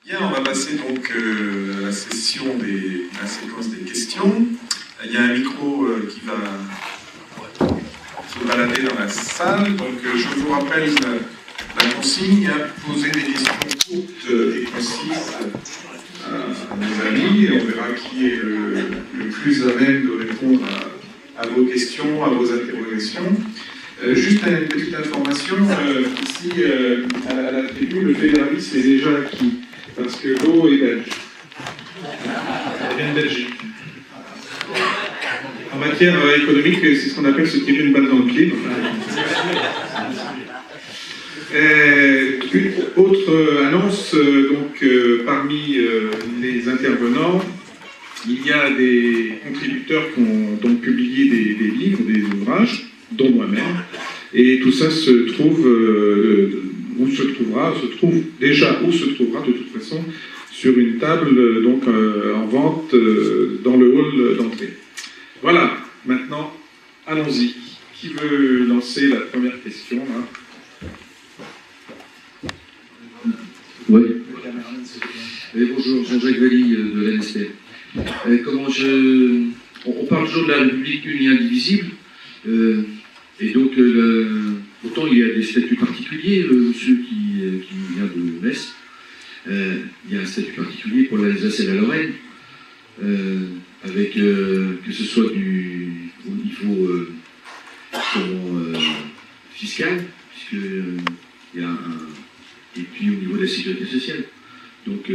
Bien, on va passer donc à la séquence des questions. Il y a un micro qui va se balader dans la salle. Donc je vous rappelle la consigne, poser des questions courtes et précises à nos amis, et on verra qui est le plus à même de répondre à vos questions, à vos interrogations. Juste une petite information, ici à la tribune, le fédéralisme est déjà acquis, parce que l'eau est belge. Elle vient de Belgique. En matière économique, c'est ce qu'on appelle se tirer une balle dans le pied. Une autre annonce, parmi les intervenants, il y a des contributeurs qui ont donc publié des livres, des ouvrages, dont moi-même, et tout ça se trouve, se trouvera de toute façon sur une table en vente dans le hall d'entrée. Voilà, maintenant, allons-y. Qui veut lancer la première question là? Oui. Bonjour, Jean-Jacques Valli de l'ANSP. On parle toujours de la République unie indivisible, et donc pourtant il y a des statuts particuliers. Monsieur qui vient de Metz, il y a un statut particulier pour l'Alsace et la Lorraine, avec que ce soit au niveau fiscal, puisque il y a et puis au niveau de la sécurité sociale. Donc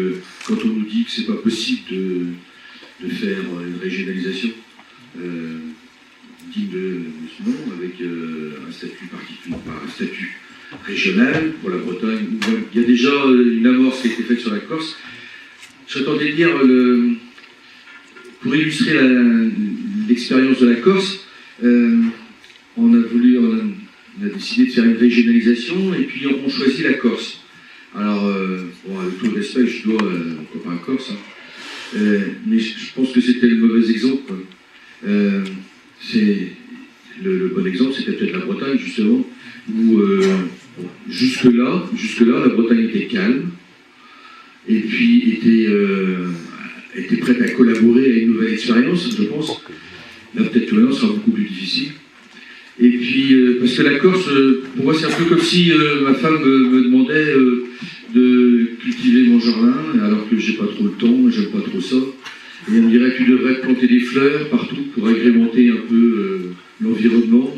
quand on nous dit que c'est pas possible de faire une régionalisation digne de ce nom, avec un statut particulier, un statut régional pour la Bretagne, il y a déjà une amorce qui a été faite sur la Corse. J'attendais de dire, pour illustrer l'expérience de la Corse, on a décidé de faire une régionalisation et puis on choisit la Corse. Alors, avec tout le respect, je dois pas un Corse, hein. Mais je pense que c'était le mauvais exemple, quoi. Le bon exemple, c'était peut-être la Bretagne, justement, où jusque-là, la Bretagne était calme, et puis était prête à collaborer à une nouvelle expérience, je pense. Là, peut-être que maintenant, ce sera beaucoup plus difficile. Et puis, parce que la Corse, pour moi, c'est un peu comme si ma femme me demandait de cultiver mon jardin, alors que j'ai pas trop le temps, j'aime pas trop ça. Et on me dirait que tu devrais planter des fleurs partout pour agrémenter un peu l'environnement.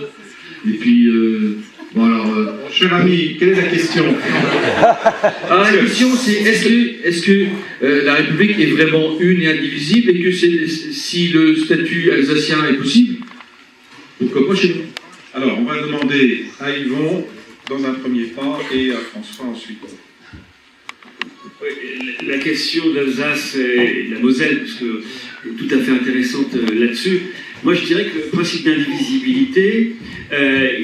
Et puis, cher ami, quelle est la question? Alors la question, c'est est-ce que la République est vraiment une et indivisible, et que si le statut alsacien est possible, pourquoi pas chez nous? Alors, on va demander à Yvon dans un premier temps et à François ensuite. La question d'Alsace et de la Moselle, parce que tout à fait intéressante là-dessus, moi je dirais que le principe d'indivisibilité,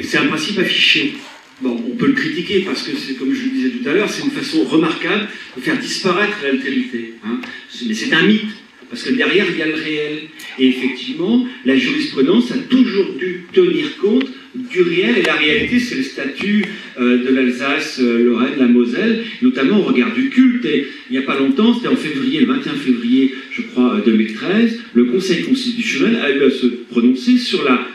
c'est un principe affiché. Bon, on peut le critiquer parce que c'est, comme je le disais tout à l'heure, c'est une façon remarquable de faire disparaître l'altérité. Hein. Mais c'est un mythe, parce que derrière il y a le réel. Et effectivement, la jurisprudence a toujours dû tenir compte du réel, et la réalité, c'est le statut de l'Alsace, Lorraine, la Moselle, notamment au regard du culte. Et il n'y a pas longtemps, c'était en février, le 21 février, je crois, 2013, le Conseil constitutionnel a eu à se prononcer sur la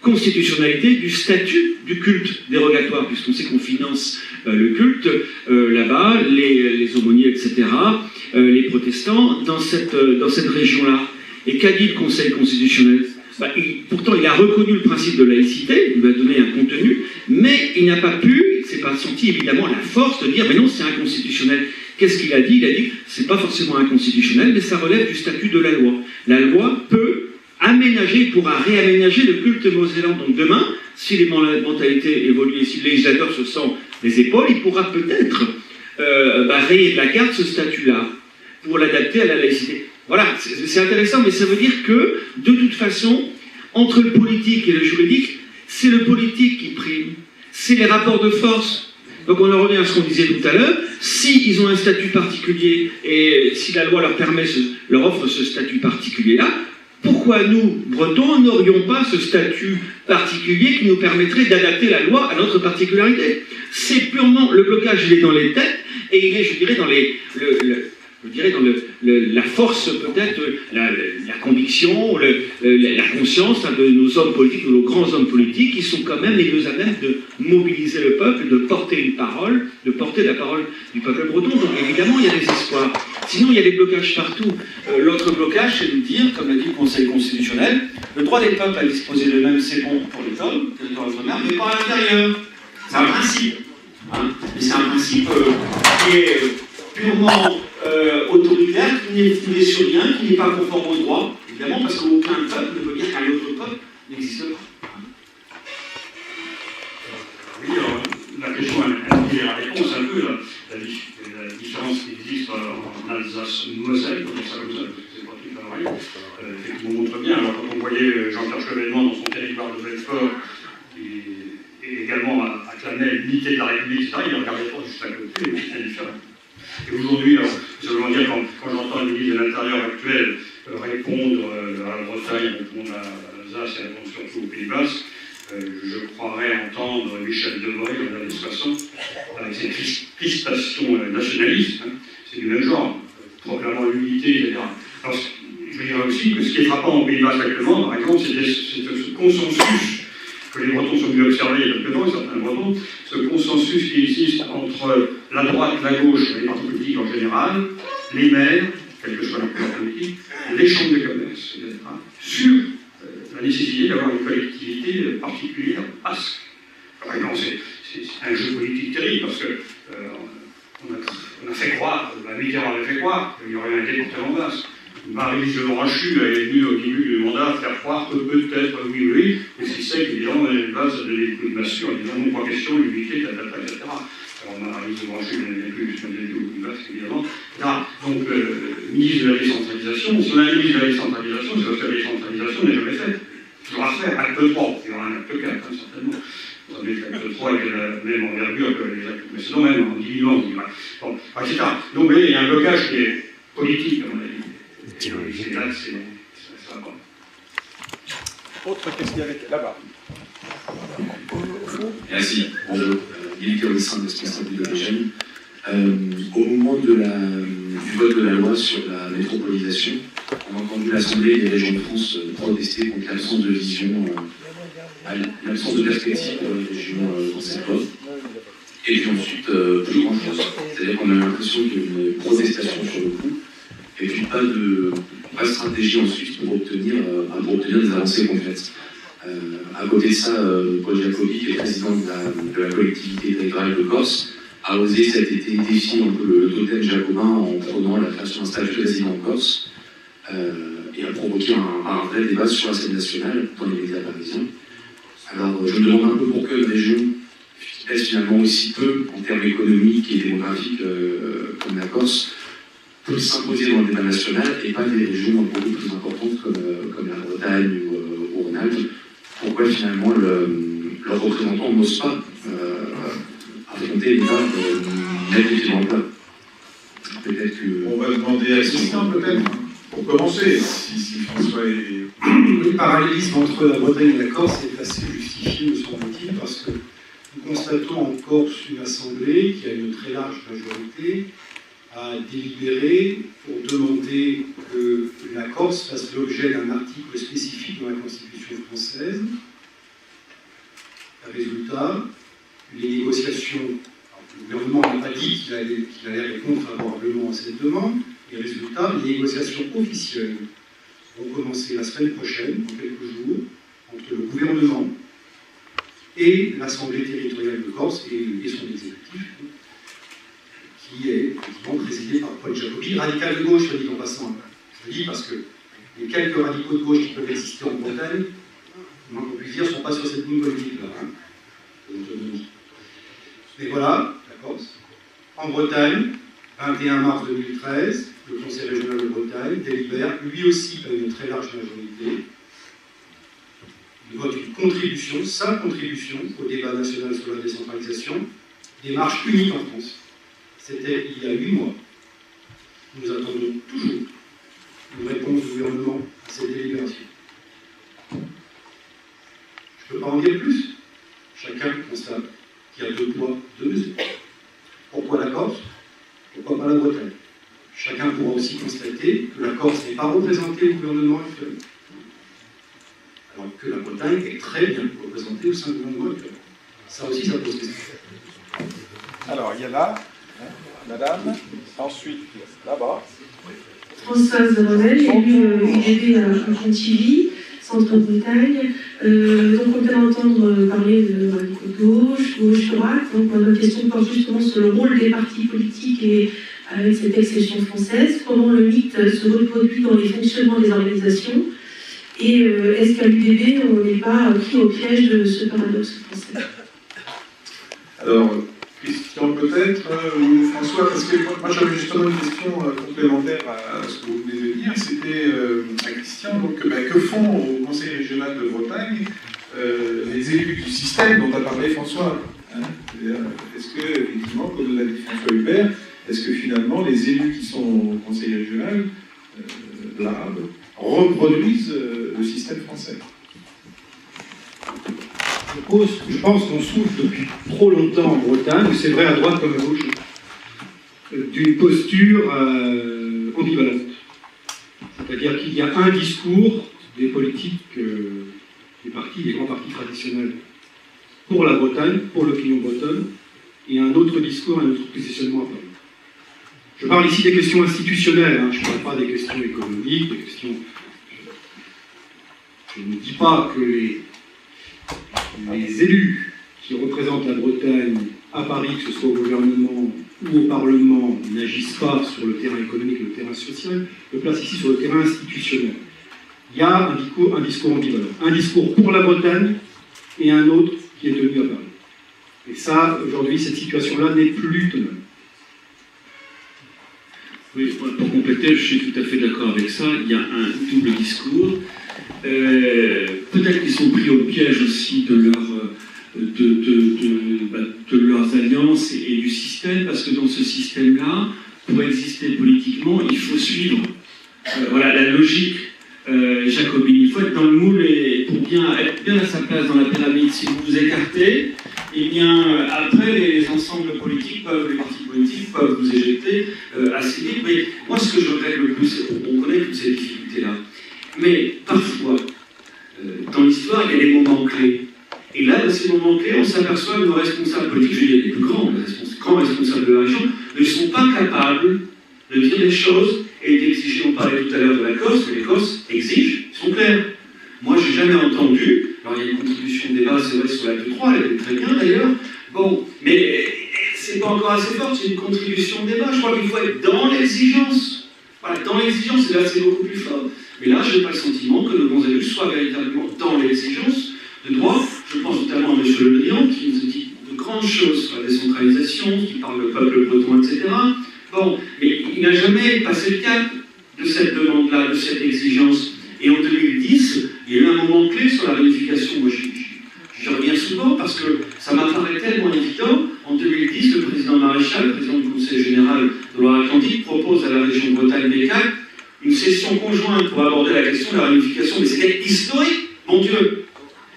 constitutionnalité du statut du culte dérogatoire, puisqu'on sait qu'on finance le culte là-bas, les aumôniers, etc., les protestants, dans cette région-là. Et qu'a dit le Conseil constitutionnel? Pourtant, il a reconnu le principe de laïcité, il lui a donné un contenu, mais il n'a pas pu, il ne s'est pas senti évidemment la force de dire mais non, c'est inconstitutionnel. Qu'est-ce qu'il a dit? Il a dit c'est pas forcément inconstitutionnel, mais ça relève du statut de la loi. La loi peut aménager, pourra réaménager le culte mosellan. Donc demain, si les mentalités évoluent et si le législateur se sent les épaules, il pourra peut-être rayer de la carte ce statut-là pour l'adapter à la laïcité. Voilà, c'est intéressant, mais ça veut dire que, de toute façon, entre le politique et le juridique, c'est le politique qui prime. C'est les rapports de force. Donc on en revient à ce qu'on disait tout à l'heure. Si ils ont un statut particulier et si la loi leur offre ce statut particulier-là, pourquoi nous, Bretons, n'aurions pas ce statut particulier qui nous permettrait d'adapter la loi à notre particularité? C'est purement, le blocage, il est dans les têtes, et il est, je dirais, dans dirais, dans la force, peut-être, la conviction, la conscience de nos hommes politiques, de nos grands hommes politiques, qui sont quand même les mieux à même de mobiliser le peuple, de porter une parole, de porter la parole du peuple breton. Donc évidemment, il y a des espoirs. Sinon, il y a des blocages partout. L'autre blocage, c'est de dire, comme l'a dit le Conseil constitutionnel, le droit des peuples à disposer d'eux-mêmes, c'est bon pour les hommes, territoire outre-mer, mais pas à l'intérieur. C'est un principe. Hein. Et c'est un principe qui est purement autoritaire, qui n'est sur rien, qui n'est pas conforme au droit, évidemment, parce qu'aucun peuple ne peut dire qu'un autre peuple n'existe pas. Oui, alors, la question, elle est la réponse un peu, la différence qui existe en Alsace-Moselle, comme ça, parce que c'est pas tout pareil, effectivement montre bien. Alors, quand on voyait Jean-Pierre Chevènement dans son territoire de Belfort, et également à Clamel, l'unité de la République, etc., il ne regardait pas juste à côté, mais c'était différent. Et aujourd'hui, alors, simplement dire, quand j'entends le ministre de l'Intérieur actuel répondre à la Bretagne, répondre à l'Alsace et répondre surtout au Pays Basque, je croirais entendre Michel Debré dans les années 60, avec ses crispations nationalistes, hein, c'est du même genre, proclamant l'unité, etc. Alors, je dirais aussi que ce qui est frappant au Pays Basque actuellement, par exemple, c'est ce consensus que les Bretons sont mieux observés il y a quelques temps, certains Bretons, ce consensus qui existe entre la droite, la gauche, les partis politiques en général, les maires, quelle que soit leur couleur politique, les chambres de commerce, etc., sur la nécessité d'avoir une collectivité particulière basque. Par exemple, c'est un jeu politique terrible parce que on a fait croire, Mitterrand avait fait croire qu'il y aurait un département basque. Marie-Lise Lerochu a élu au début du mandat faire croire que peut-être oui, mais ce qui c'est qu'évidemment, les bases a donné des coups de massue en disant non, pas question, l'unité, etc. Alors Marie-Lise Lerochu n'a plus jusqu'à au Pays Basque, évidemment. Là, donc, ministre de la décentralisation, si on a un ministre de la décentralisation, c'est parce que la décentralisation n'est jamais faite. Il faudra faire acte 3, il y aura un acte 4, hein, certainement. Vous savez que l'acte 3 est de la même envergure que les actes précédents, même en diluant, on dirait. Bon, etc. Donc, vous voyez, il y a un blocage qui est politique, à mon avis. C'est là que ça va pas. Autre question avec là-bas. Merci. Bonjour. Éric Augustin, responsable de l'EGM. Au moment du vote de la loi sur la métropolisation, on a entendu l'Assemblée des régions de France protester contre l'absence de vision, l'absence de perspective pour les régions dans cette loi. Et puis ensuite, plus grand-chose. C'est-à-dire qu'on a l'impression qu'il y a une protestation sur le coup, et puis pas de stratégie ensuite pour obtenir des avancées concrètes. À côté de ça, Paul Jacobi, qui est président de la collectivité territoriale de Corse, a osé cet été défier un peu le totem jacobin en prônant la création d'un statut de résident en Corse et a provoqué un vrai débat sur la scène nationale dans les médias parisiens. Alors je me demande un peu pourquoi une région qui pèse finalement aussi peu en termes économiques et démographiques comme la Corse peut s'imposer dans le débat national et pas des régions beaucoup plus importantes comme la Bretagne ou Rhône-Alpes. Pourquoi finalement leurs représentants n'osent pas affronter les débats mettre les pieds dans le plat. Peut-être que... On va demander à Christian peut-être, pour commencer, si François est... Le parallélisme entre la Bretagne et la Corse est assez justifié, me semble-t-il, parce que nous constatons en Corse une assemblée qui a une très large majorité à délibérer pour demander que la Corse fasse l'objet d'un article spécifique dans la Constitution française. Résultat, les négociations, le gouvernement n'a pas dit qu'il allait répondre favorablement à cette demande, et résultat, les négociations officielles vont commencer la semaine prochaine, dans quelques jours, entre le gouvernement et l'Assemblée territoriale de Corse et son exécutif, qui est effectivement présidé par Paul Jacobi, radical de gauche, soit dit en passant. Je le dis parce que les quelques radicaux de gauche qui peuvent exister en Bretagne, on peut dire, ne sont pas sur cette ligne politique-là, d'autonomie. Mais voilà, la Corse. En Bretagne, 21 mars 2013, le Conseil régional de Bretagne délibère, lui aussi par une très large majorité, il vote une contribution, sa contribution au débat national sur la décentralisation, démarche unique en France. C'était il y a 8 mois. Nous attendons toujours une réponse du gouvernement à cette délibération. Je ne peux pas en dire plus. Chacun constate qu'il y a 2 poids, 2 mesures. Pourquoi la Corse? Pourquoi pas la Bretagne? chacun pourra aussi constater que la Corse n'est pas représentée au gouvernement actuel, alors que la Bretagne est très bien représentée au sein du gouvernement actuel. Ça aussi, ça pose question. Alors, il y a là, hein, madame, ensuite, là-bas. Françoise Revel, élue UGB à Pontivy, Centre-Bretagne. Donc on vient d'entendre parler de gauche, droite. Donc ma question porte justement sur le rôle des partis politiques et avec cette exception française. Comment le mythe se reproduit dans les fonctionnements des organisations. Et est-ce qu'à l'UDB, on n'est pas pris au piège de ce paradoxe français? Alors, Christian peut-être, ou François, parce que moi j'avais justement une question complémentaire à ce que vous venez de dire, c'était à Christian, donc que font au Conseil régional de Bretagne les élus du système dont a parlé François, hein? Est-ce que, effectivement, comme l'a dit François Hubert, est-ce que finalement les élus qui sont au Conseil régional, l'arabe, reproduisent le système français? Je pense qu'on souffre depuis trop longtemps en Bretagne, c'est vrai à droite comme à gauche, d'une posture ambivalente. C'est-à-dire qu'il y a un discours des politiques, des grands partis traditionnels pour la Bretagne, pour l'opinion bretonne, et un autre discours, un autre positionnement à Paris. Je parle ici des questions institutionnelles, hein, je ne parle pas des questions économiques, des questions... Je ne dis pas que les élus qui représentent la Bretagne à Paris, que ce soit au gouvernement ou au Parlement, n'agissent pas sur le terrain économique et le terrain social, je le place ici sur le terrain institutionnel. Il y a un discours ambivalent. Un discours pour la Bretagne et un autre qui est tenu à Paris. Et ça, aujourd'hui, cette situation-là n'est plus tenable. Oui, pour compléter, je suis tout à fait d'accord avec ça. Il y a un double discours. Peut-être qu'ils sont pris au piège aussi de leurs alliances et du système, parce que dans ce système-là, pour exister politiquement, il faut suivre la logique jacobine. Il faut être dans le moule et pour être bien à sa place dans la pyramide. Si vous vous écartez, eh bien, après, les ensembles politiques les partis politiques peuvent vous éjecter assez vite. Mais moi, ce que je regrette le plus, on connaît toutes ces difficultés-là. Mais parfois, dans l'histoire, il y a des moments clés. Et là, dans ces moments clés, on s'aperçoit que nos responsables politiques, je veux dire les plus grands responsables de la région, ne sont pas capables de dire les choses et d'exiger. On parlait tout à l'heure de la Corse, que les Corses exigent, ils sont clairs. Moi, je n'ai jamais entendu, alors il y a une contribution de débat, c'est vrai, sur l'acte 3, elle est très bien d'ailleurs, bon, mais c'est pas encore assez fort, c'est une contribution de débat. Je crois qu'il faut être dans l'exigence. Voilà, dans l'exigence, et là c'est beaucoup plus fort. Mais là, je n'ai pas le sentiment que nos bons élus soient véritablement dans l'exigence de droit. Je pense notamment à M. Le Drian, qui nous dit de grandes choses sur la décentralisation, qui parle le peuple breton, etc. Bon, mais il n'a jamais passé le cap de cette demande-là, de cette exigence. Et en 2010, il y a eu un moment clé sur la réunification. Moi, j'y reviens souvent parce que ça m'apparaît tellement évident. En 2010, le président Maréchal, le président du Conseil général de Loire-Atlantique, propose à la région Bretagne-Bécac une session conjointe pour aborder la question de la réunification. Mais c'était historique, mon Dieu.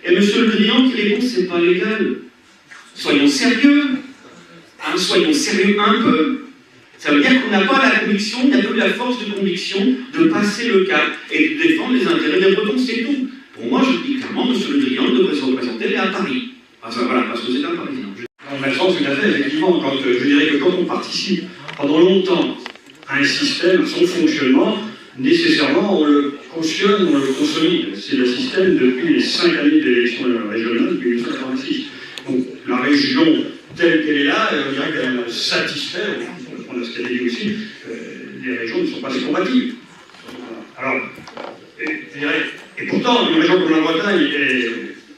Et M. Le Drian qui répond, c'est pas légal. Soyons sérieux. Hein, soyons sérieux un peu. Ça veut dire qu'on n'a pas la conviction, il n'y a pas eu la force de conviction de passer le cap et de défendre les intérêts des Bretons, c'est tout. Pour moi, je dis clairement, M. Le Drian devrait se représenter à Paris. Enfin, voilà, parce que c'est un Parisien. Dans le même sens, tout à fait, effectivement, je dirais que quand on participe pendant longtemps à un système, à son fonctionnement, nécessairement, on le cautionne, on le consolide. C'est le système depuis les 5 années d'élection régionale, depuis 1946. Donc, la région telle qu'elle est là, on dirait qu'elle satisfait, on a ce qu'elle a dit aussi, les régions ne sont pas si combatives. Alors, je dirais, et pourtant, une région comme la Bretagne est,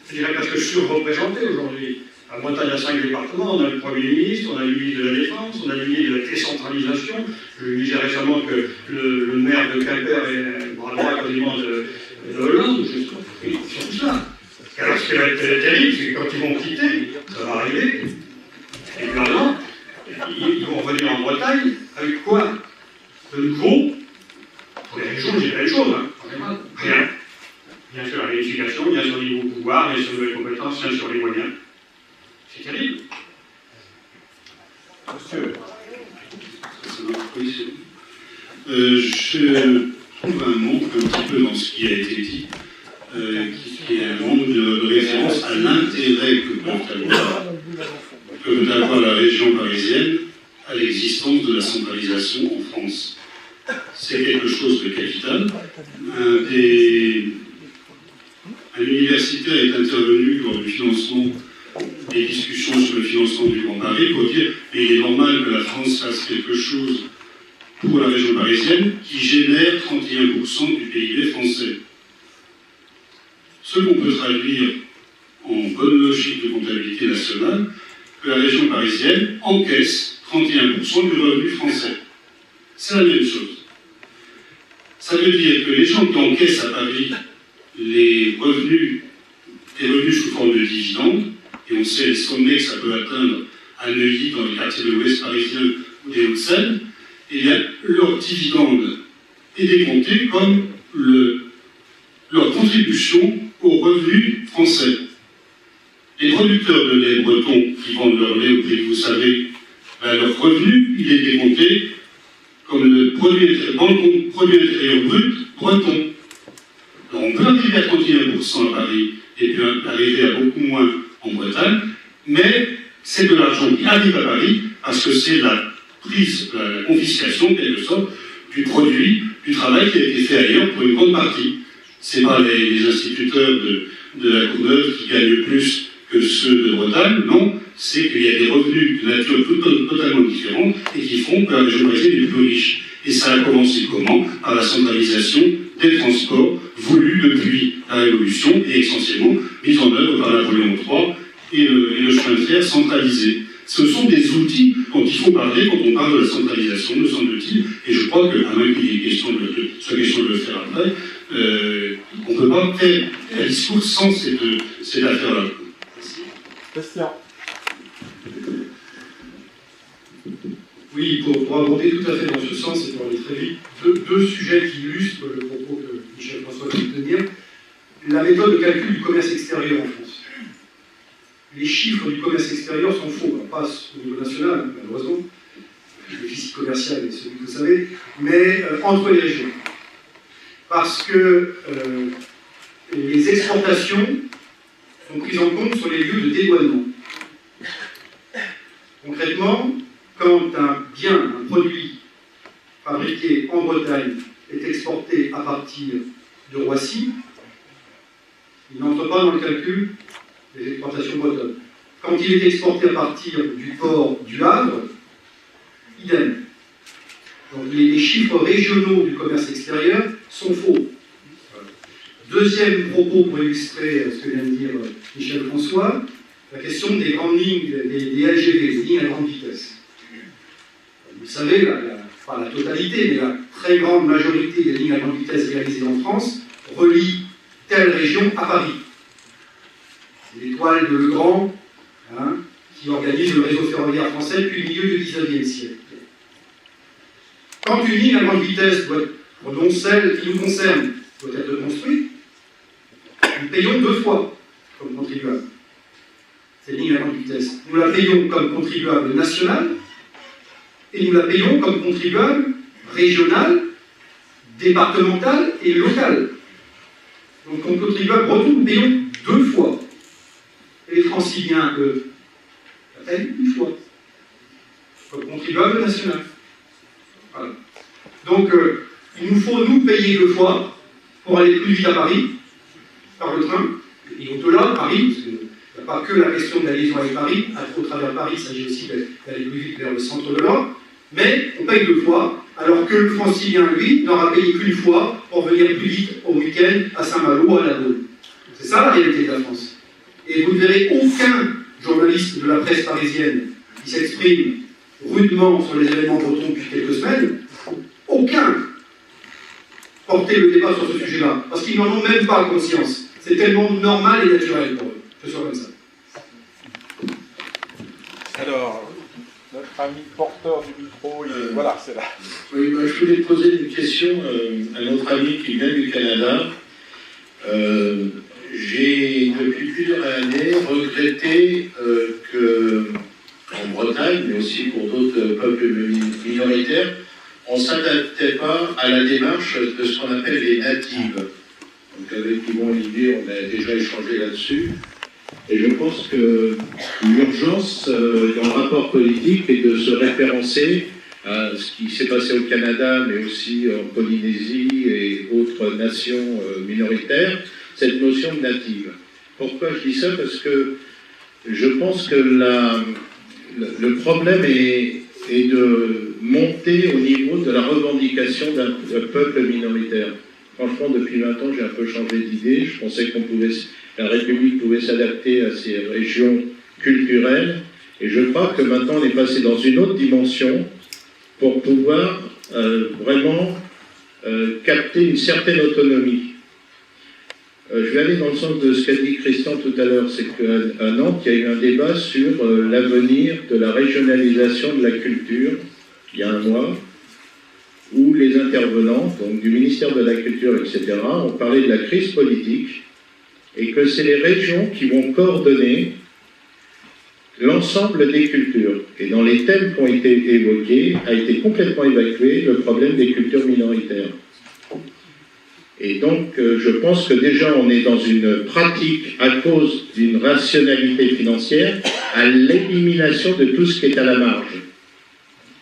je dirais, presque surreprésentée aujourd'hui. La Bretagne a 5 départements, on a le Premier ministre, on a le ministre de la Défense, on a le ministre de la décentralisation. Je disais récemment que le maire de Quimper est bras droit quasiment de Hollande, et sur tout ça. Alors ce qui va être terrible, c'est que quand ils vont quitter, ça va arriver, et clairement, ils vont revenir en Bretagne avec quoi? De nouveau, pour les régions, j'ai pas les choses, hein. Rien. Bien sûr la réunification, bien sûr les nouveaux pouvoirs, bien sûr les nouvelles compétences, bien sûr les moyens. C'est terrible. Monsieur. Je trouve un manque un petit peu dans ce qui a été dit, qui est un manque de référence à l'intérêt que peut avoir la région parisienne à l'existence de la centralisation en France. C'est quelque chose de capital. Un universitaire est intervenu lors du financement des discussions sur le financement du Grand Paris pour dire qu'il est normal que la France fasse quelque chose pour la région parisienne qui génère 31% du PIB français. Ce qu'on peut traduire en bonne logique de comptabilité nationale, que la région parisienne encaisse 31% du revenu français. C'est la même chose. Ça veut dire que les gens qui encaissent à Paris les revenus sous forme de dividendes, et on sait les sommets que ça peut atteindre à Neuilly, dans les quartiers de l'Ouest parisien ou des Hauts-de-Seine, et bien leur dividende est décompté comme leur contribution aux revenus français. Les producteurs de lait bretons qui vendent leur lait au prix que vous savez, ben leur revenu, il est décompté comme le produit intérieur brut breton. Alors on peut arriver à 31% à Paris et puis arriver à beaucoup moins en Bretagne, mais c'est de l'argent qui arrive à Paris parce que c'est la confiscation, en quelque sorte, du produit, du travail qui a été fait ailleurs pour une grande partie. Ce n'est pas les instituteurs de la Courneuve qui gagnent plus que ceux de Bretagne, non, c'est qu'il y a des revenus de nature totalement différente et qui font que la région parisienne est plus riche. Et ça a commencé comment? Par la centralisation des transports voulus depuis la Révolution et essentiellement mise en œuvre par Napoléon III et le chemin de fer centralisé. Ce sont des outils dont il faut parler quand on parle de la centralisation, me semble-t-il, et je crois que, à moins qu'il y ait question de le faire après, on ne peut pas faire un discours sans cette affaire-là. Christian. Oui, pour aborder tout à fait dans ce sens et pour aller très vite, deux sujets qui illustrent le propos que Michel François vient de tenir. La méthode de calcul du commerce extérieur en France. Les chiffres du commerce extérieur sont faux, pas au niveau national, malheureusement, le déficit commercial est celui que vous savez, mais entre les régions. Parce que les exportations sont prises en compte sur les lieux de dédouanement. Concrètement, quand un bien, un produit fabriqué en Bretagne est exporté à partir de Roissy, il n'entre pas dans le calcul des exportations bretonnes. Quand il est exporté à partir du port du Havre, idem. Donc les chiffres régionaux du commerce extérieur sont faux. Deuxième propos pour illustrer ce que vient de dire Michel François, la question des grandes lignes, des LGV, des lignes à grande vitesse. Vous savez, pas la totalité, mais la très grande majorité des lignes à grande vitesse réalisées en France relient telle région à Paris. C'est l'étoile de Legrand qui organise le réseau ferroviaire français depuis le milieu du XIXe siècle. Quand une ligne à grande vitesse, dont celle qui nous concerne, doit être construite, nous payons deux fois comme contribuables. Cette ligne à grande vitesse. Nous la payons comme contribuable national et nous la payons comme contribuable régional, départemental et local. Donc comme contribuable breton, nous payons deux fois. Et les franciliens, eux, la payent une fois. Comme contribuable national. Voilà. Donc il nous faut nous payer deux fois pour aller plus vite à Paris, par le train, et au-delà, Paris, parce qu'il n'y a pas que la question de la liaison avec Paris, au travers Paris, il s'agit aussi d'aller plus vite vers le centre de l'Europe, mais on paye deux fois, alors que le francilien, lui, n'aura payé qu'une fois pour venir plus vite au week-end à Saint-Malo ou à la Baule. C'est ça la réalité de la France. Et vous ne verrez aucun journaliste de la presse parisienne qui s'exprime rudement sur les événements bretons depuis quelques semaines, aucun porter le débat sur ce sujet-là, parce qu'ils n'en ont même pas conscience. C'est tellement normal et naturel pour eux que ce soit comme ça. Alors, notre ami porteur du micro, voilà, c'est là. Oui, moi, je voulais poser une question à notre ami qui vient du Canada. J'ai, depuis plusieurs années, regretté que, en Bretagne, mais aussi pour d'autres peuples minoritaires, on ne s'adaptait pas à la démarche de ce qu'on appelle les natives. Donc avec Yvon Olivier, on a déjà échangé là-dessus. Et je pense que l'urgence dans le rapport politique est de se référencer à ce qui s'est passé au Canada, mais aussi en Polynésie et autres nations minoritaires, cette notion de native. Pourquoi je dis ça? Parce que je pense que le problème est de monter au niveau de la revendication d'un peuple minoritaire. Franchement, depuis 20 ans, j'ai un peu changé d'idée. Je pensais la République pouvait s'adapter à ces régions culturelles. Et je crois que maintenant, on est passé dans une autre dimension pour pouvoir vraiment capter une certaine autonomie. Je vais aller dans le sens de ce qu'a dit Christian tout à l'heure. C'est qu'à Nantes, il y a eu un débat sur l'avenir de la régionalisation de la culture, il y a un mois, où les intervenants, donc du ministère de la Culture, etc., ont parlé de la crise politique et que c'est les régions qui vont coordonner l'ensemble des cultures. Et dans les thèmes qui ont été évoqués, a été complètement évacué le problème des cultures minoritaires. Et donc, je pense que déjà, on est dans une pratique, à cause d'une rationalité financière, à l'élimination de tout ce qui est à la marge,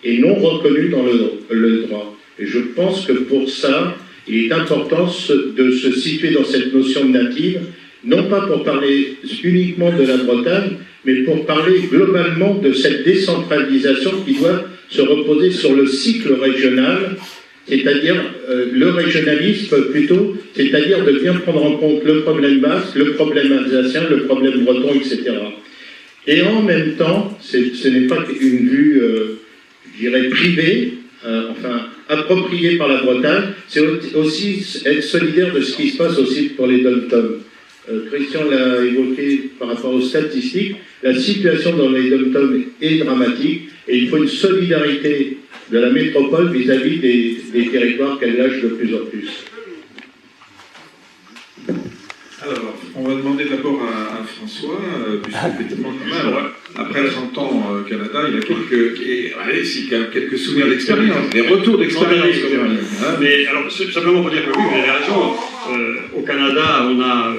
et non reconnu dans le droit. Et je pense que pour ça, il est important de se situer dans cette notion de native, non pas pour parler uniquement de la Bretagne, mais pour parler globalement de cette décentralisation qui doit se reposer sur le cycle régional, c'est-à-dire le régionalisme plutôt, c'est-à-dire de bien prendre en compte le problème basque, le problème alsacien, le problème breton, etc. Et en même temps, ce n'est pas une vue, je dirais, privée, enfin appropriée par la Bretagne, c'est aussi être solidaire de ce qui se passe aussi pour les dom-toms. Christian l'a évoqué par rapport aux statistiques, la situation dans les dom-toms est dramatique et il faut une solidarité de la métropole vis-à-vis des territoires qu'elle lâche de plus en plus. Alors, on va demander d'abord à François, puisqu'effectivement, après 30 ans au Canada, il a quelques souvenirs d'expérience, des retours d'expérience. Mais alors, simplement pour dire que oui, vous avez raison, au Canada, on a,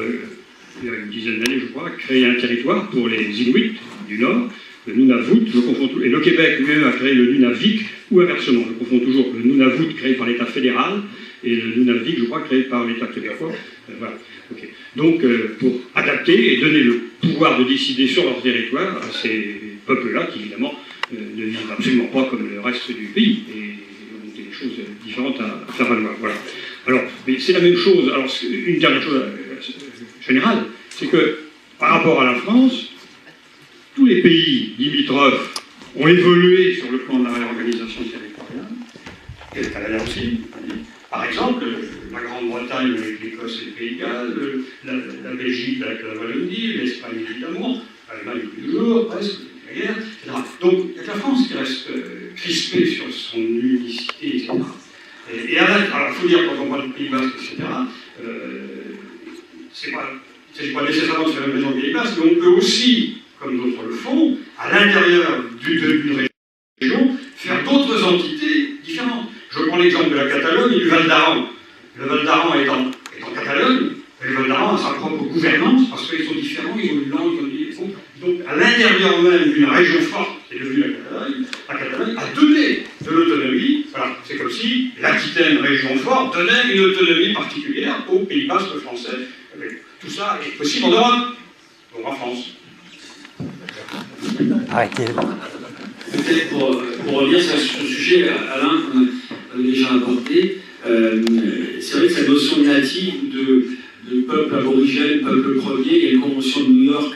il y a une dizaine d'années, je crois, créé un territoire pour les Inuits du Nord, le Nunavut, je confonds tout, et le Québec lui-même a créé le Nunavik, ou inversement, je confonds toujours le Nunavut créé par l'État fédéral, et le Nunavik, je crois, créé par l'État québécois. Voilà. Okay. Donc, pour adapter et donner le pouvoir de décider sur leur territoire à ces peuples-là, qui évidemment ne vivent absolument pas comme le reste du pays, et ont des choses différentes à faire valoir. Voilà. Alors, mais c'est la même chose. Alors, une dernière chose générale, c'est que par rapport à la France, tous les pays limitrophes ont évolué sur le plan de la réorganisation territoriale, et le Canada aussi. Par exemple, la Grande-Bretagne avec l'Écosse et le Pays de Galles, la Belgique avec la Wallonie, l'Espagne évidemment, l'Allemagne depuis toujours, presque, la guerre, etc. Donc, il y a la France qui reste crispée sur son unicité, etc. Et alors, il faut dire, quand on parle du Pays Basque, etc., il ne s'agit pas nécessairement de faire une région du Pays Basque, mais on peut aussi, comme d'autres le font, à l'intérieur d'une région, faire d'autres entités différentes. Je prends l'exemple de la Catalogne et du Val d'Aran. Le Val d'Aran est en Catalogne, mais le Val d'Aran a sa propre gouvernance, parce qu'ils sont différents, ils ont une langue, ils ont des... Donc, à l'intérieur même d'une région forte, qui est devenue la Catalogne a donné de l'autonomie. Voilà. C'est comme si l'Aquitaine, région forte, donnait une autonomie particulière au Pays Basque français. Tout ça est possible en Europe, donc en France. Arrêtez. Peut-être pour revenir sur ce sujet, Alain, qu'on a déjà abordé, c'est vrai que cette notion native de peuple aborigène, peuple premier, il y a une convention de New York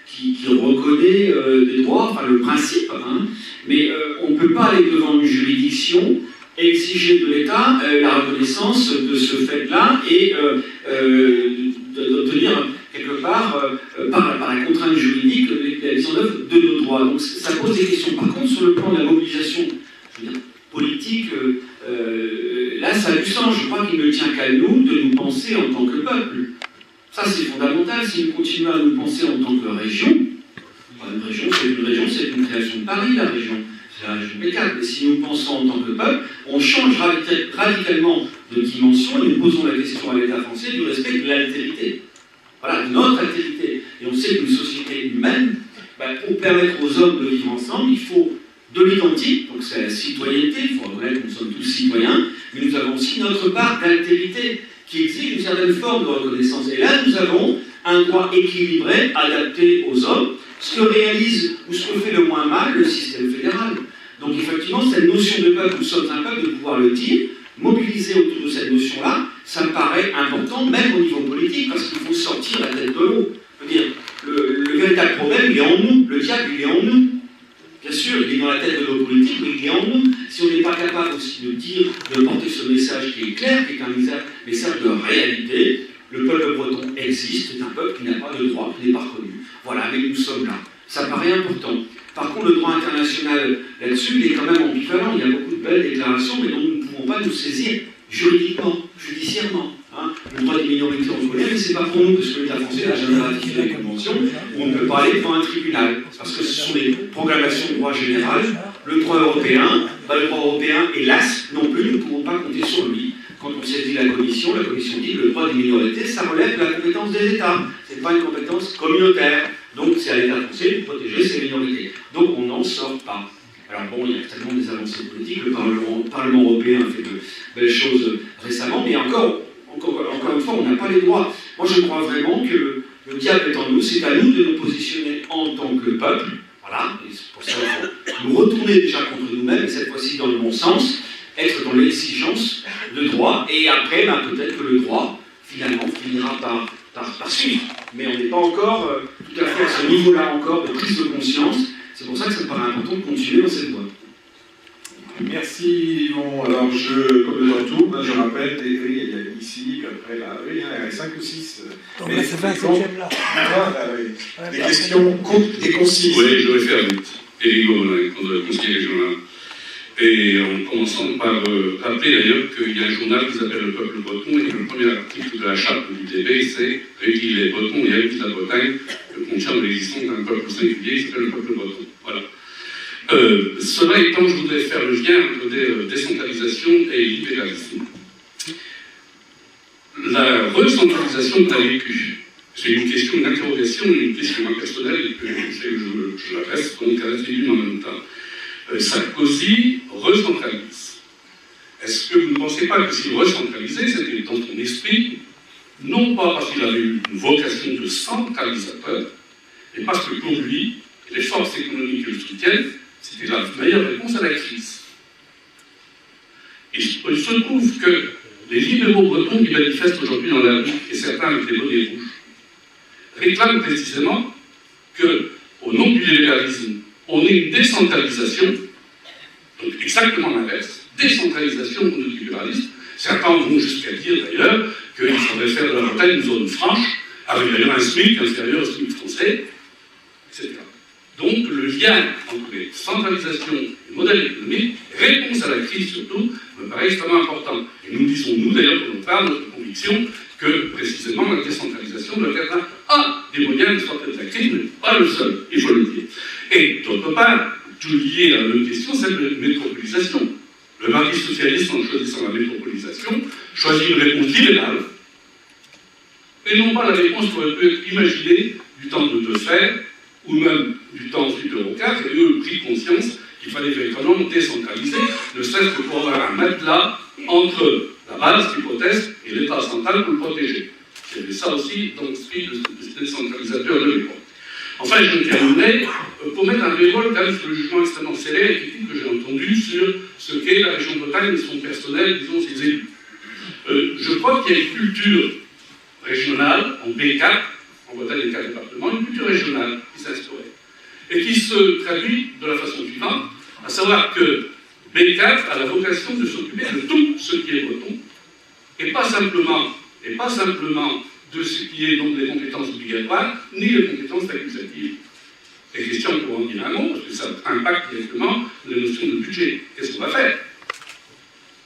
qui reconnaît des droits, enfin le principe, hein, mais on ne peut pas aller devant une juridiction, exiger de l'État la reconnaissance de ce fait-là et d'obtenir quelque part, par la contrainte juridique, la mise en œuvre de nos droits. Donc ça pose des questions. Par contre, sur le plan de la mobilisation politique, là ça a du sens. Je crois qu'il ne tient qu'à nous de nous penser en tant que peuple. Ça c'est fondamental. Si nous continuons à nous penser en tant que région, une région, c'est une création de Paris, la région. C'est la région P4. nationale. Mais si nous pensons en tant que peuple, on change radicalement de dimension et nous posons la question à l'État français du respect de l'altérité. Voilà, de notre altérité. Et on sait qu'une société humaine, pour permettre aux hommes de vivre ensemble, il faut de l'identique, donc c'est la citoyenneté, il faut reconnaître que nous sommes tous citoyens, mais nous avons aussi notre part d'altérité qui exige une certaine forme de reconnaissance. Et là, nous avons un droit équilibré, adapté aux hommes, ce que réalise ou ce que fait le moins mal le système fédéral. Donc effectivement, cette notion de peuple, nous sommes un peuple, de pouvoir le dire, mobiliser autour de cette notion-là, ça me paraît important, même au niveau politique, parce qu'il faut sortir la tête de l'eau. Je veux dire, le véritable problème, il est en nous. Le diable, il est en nous. Bien sûr, il est dans la tête de nos politiques, mais il est en nous. Si on n'est pas capable aussi de dire, de porter ce message qui est clair, qui est un message de réalité, le peuple breton existe, c'est un peuple qui n'a pas de droit, qui n'est pas reconnu. Voilà, mais nous sommes là. Ça paraît important. Par contre, le droit international là-dessus, il est quand même ambivalent. Il y a beaucoup de belles déclarations, mais dont nous ne pouvons pas nous saisir juridiquement, judiciairement. Hein. Le droit des minorités, on connaît, mais ce n'est pas pour nous, parce que l'État français n'a jamais ratifié la Convention, où on ne peut pas aller devant un tribunal, parce que ce sont des proclamations de droit général. Le droit européen, hélas, non plus, nous ne pouvons pas compter sur lui. Quand on saisit la Commission dit que le droit des minorités, ça relève de la compétence des États. Ce n'est pas une compétence communautaire. Donc c'est à l'État français de protéger ces minorités. Donc on n'en sort pas. Alors bon, il y a tellement des avancées politiques, le Parlement européen a fait de belles choses récemment, mais encore une fois, on n'a pas les droits. Moi je crois vraiment que le diable est en nous, c'est à nous de nous positionner en tant que peuple. Voilà, et c'est pour ça qu'il faut nous retourner déjà contre nous-mêmes, et cette fois-ci dans le bon sens, être dans l'exigence de droit, et après, peut-être que le droit, finalement, finira par suivre. Mais on n'est pas encore tout à fait à ce niveau-là encore de prise de conscience. C'est pour ça que ça me paraît important de continuer dans cette voie. Merci Yvon. Alors, comme de retour, je rappelle, il y a ici, puis après là, il y en a 5 ou 6. Donc là, c'est 27e là. Des questions courtes et concises. Oui, je vais faire vite. Éric Gaumelin, conseiller régional. Et en commençant par rappeler d'ailleurs qu'il y a un journal qui s'appelle Le Peuple Breton, et que le premier article de la charte du DB, c'est Réunir les Bretons et Réunir la Bretagne, que concerne l'existence d'un peuple singulier qui s'appelle le peuple breton. Voilà. Cela étant, je voudrais faire le lien entre décentralisation et libéralisme. La recentralisation qu'on a vécue, c'est une question, une interrogation, une question personnelle, que je l'adresse donc à l'individu en même temps. Sarkozy recentralise. Est-ce que vous ne pensez pas que s'il recentralisait, c'était dans son esprit, non pas parce qu'il avait eu une vocation de centralisateur, mais parce que pour lui, les forces économiques qui le soutiennent, c'était la meilleure réponse à la crise. Il se trouve que les libéraux bretons qui manifestent aujourd'hui dans la rue, et certains avec des bonnets rouges, réclament précisément qu'au nom du libéralisme, on ait une décentralisation, donc exactement l'inverse, décentralisation au nom du libéralisme. Certains vont jusqu'à dire d'ailleurs qu'il faudrait faire de la Bretagne une zone franche, avec d'ailleurs un SMIC inférieur au SMIC français, etc. Donc le lien entre les centralisations et le modèle économique, réponse à la crise surtout, me paraît extrêmement important. Et nous disons, nous d'ailleurs, pour notre part, notre conviction, que précisément la décentralisation doit être un des moyens de sortir de la crise, mais pas le seul, il faut le dire. Et d'autre part, tout lié à la même question, c'est la métropolisation. Le parti socialiste, en choisissant la métropolisation, choisit une réponse libérale, et non pas la réponse qui aurait pu être imaginée du temps de Defer, ou même du temps ensuite de Rocard, et eux ont pris conscience qu'il fallait véritablement décentraliser, ne serait-ce que pour avoir un matelas entre la base qui proteste et l'État central pour le protéger. Il y avait ça aussi dans l'esprit de décentralisateur de l'époque. Enfin, je terminerai pour mettre un bémol quand même sur le jugement extrêmement sévère et critique que j'ai entendu sur ce qu'est la région Bretagne et son personnel, disons ses élus. Je crois qu'il y a une culture régionale, en B4, en Bretagne et 4 départements, une culture régionale qui s'instaurait et qui se traduit de la façon suivante, à savoir que B4 a la vocation de s'occuper de tout ce qui est breton, et pas simplement de ce qui est donc des compétences obligatoires, ni des compétences facultatives. Les questions pour en dire un mot, parce que ça impacte directement les notions de budget. Qu'est-ce qu'on va faire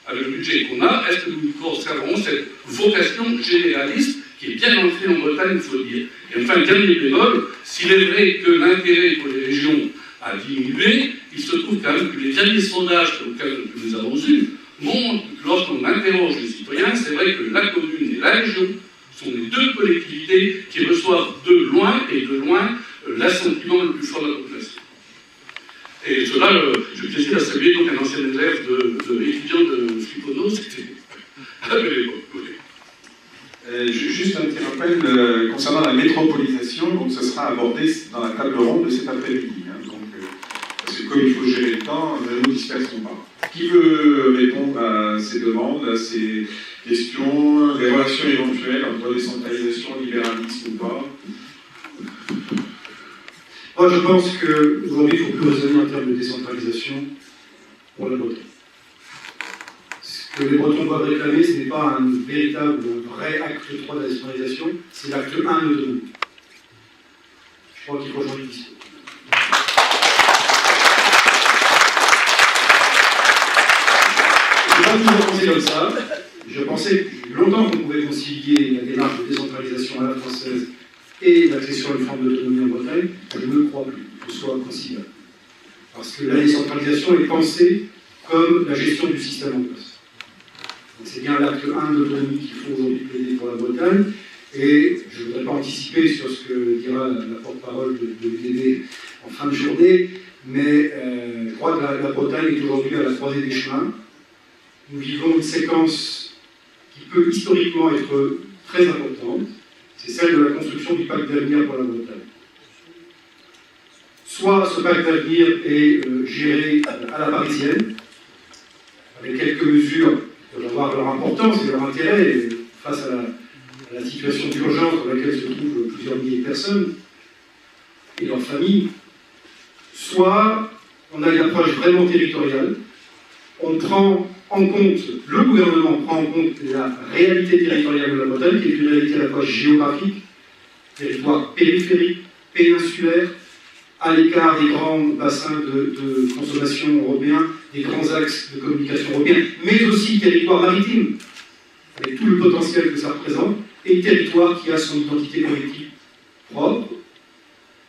avec le budget qu'on a? Est-ce que nous conserverons cette vocation généraliste qui est bien ancrée en Bretagne, il faut le dire? Et enfin, dernier bémol, s'il est vrai que l'intérêt pour les régions a diminué, il se trouve quand même que les derniers sondages que nous avons eus montrent que lorsqu'on interroge les citoyens, c'est vrai que la commune et la région sont les deux collectivités qui reçoivent de loin l'assentiment le plus fort de la population. Et cela, je plaisir à saluer donc un ancien élève étudiant de Fripono, c'était à l'époque. Juste un petit rappel concernant la métropolisation, donc ça sera abordé dans la table ronde de cet après-midi. Parce que comme il faut gérer le temps, ne nous dispersons pas. Qui veut répondre à ces demandes, à ces questions, des relations éventuelles entre décentralisation, libéralisme ou pas? Moi, je pense qu'aujourd'hui, il ne faut plus raisonner en termes de décentralisation pour la Bretagne. Ce que les Bretons doivent réclamer, ce n'est pas un véritable, vrai acte 3 de la décentralisation, c'est l'acte 1 de l'autonomie. Je crois qu'il faut changer de discours. Je n'ai pas toujours pensé comme ça. Je pensais longtemps qu'on pouvait concilier la démarche de décentralisation à la française et l'accession à une forme d'autonomie en Bretagne. Je ne le crois plus que ce soit conciliable. Parce que la décentralisation est pensée comme la gestion du système en place. C'est bien l'acte 1 d'autonomie qu'il faut aujourd'hui plaider pour la Bretagne. Et je ne voudrais pas anticiper sur ce que dira la porte-parole de l'UDD en fin de journée, mais je crois que la Bretagne est aujourd'hui à la croisée des chemins. Nous vivons une séquence qui peut historiquement être très importante. C'est celle de la construction du pacte d'avenir pour la Bretagne. Soit ce pacte d'avenir est géré à la parisienne, avec quelques mesures qui peuvent avoir leur importance et leur intérêt face à la situation d'urgence dans laquelle se trouvent plusieurs milliers de personnes et leurs familles, soit on a une approche vraiment territoriale, on prend en compte, le gouvernement prend en compte la réalité territoriale de la Bretagne, qui est une réalité à la fois géographique, territoire périphérique, péninsulaire, à l'écart des grands bassins de consommation européens, des grands axes de communication européens, mais aussi territoire maritime, avec tout le potentiel que ça représente, et territoire qui a son identité collective propre.